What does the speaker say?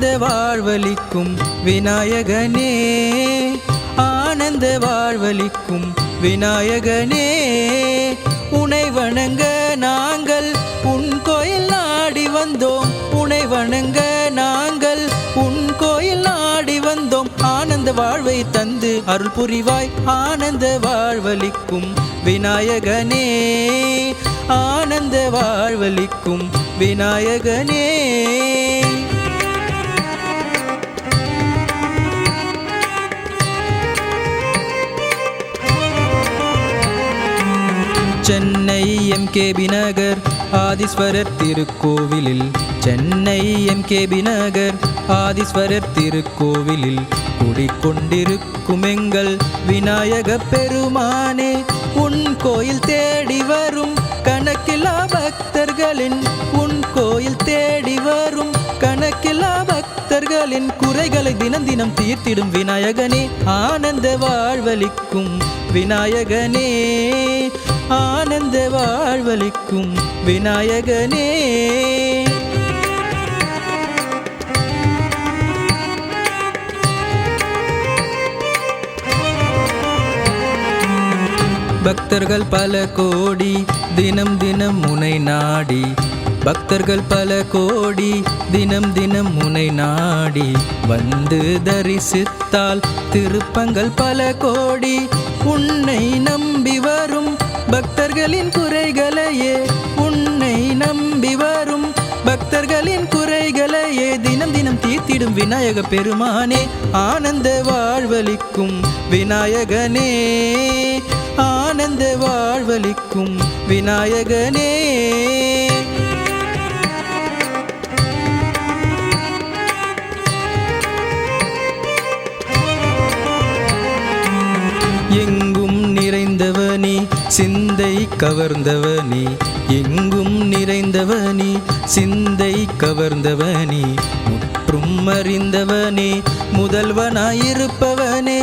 ஆனந்த வாழ்வளிக்கும் விநாயகனே, ஆனந்த வாழ்வளிக்கும் விநாயகனே, உனை வணங்க நாங்கள் உன் கோயில் நாடி வந்தோம், உனை வணங்க நாங்கள் உன் கோயில் நாடி வந்தோம். ஆனந்த வாழ்வை தந்து அருள் புரிவாய், ஆனந்த வாழ்வளிக்கும் விநாயகனே, ஆனந்த வாழ்வளிக்கும் விநாயகனே. சென்னை எம்கேபி நகர் ஆதீஸ்வரர் திருக்கோவிலில், சென்னை எம்கேபி நகர் ஆதீஸ்வரர் திருக்கோவிலில் குடிக்கொண்டிருக்கும் எங்கள் விநாயக பெருமானே, உன் கோயில் தேடி வரும் கணக்கில்லா பக்தர்களின், உன் கோயில் தேடி வரும் கணக்கில்லா பக்தர்களின் குறைகளை தினம் தினம் தீர்த்திடும் விநாயகனே, ஆனந்த வாழ்வளிக்கும் விநாயகனே, ஆனந்த வாழ்வளிக்கும் விநாயகனே. பக்தர்கள் பல கோடி தினம் தினம் உனை நாடி, பக்தர்கள் பல கோடி தினம் தினம் உனை நாடி வந்து தரிசித்தால் திருப்பங்கள் பல கோடி. உன்னை நம்பி வரும் பக்தர்களின் குறைகளையே, உன்னை நம்பி வரும் பக்தர்களின் குறைகளையே தினம் தினம் தீர்த்திடும் விநாயக பெருமானே, ஆனந்த வாழ்வளிக்கும் விநாயகனே, ஆனந்த வாழ்வளிக்கும் விநாயகனே. எங்கும் நிறைந்தவனே சிந்தை கவர்ந்தவனே, எங்கும் நிறைந்தவனே சிந்தை கவர்ந்தவனே, முற்றும் அறிந்தவனே முதல்வனாயிருப்பவனே.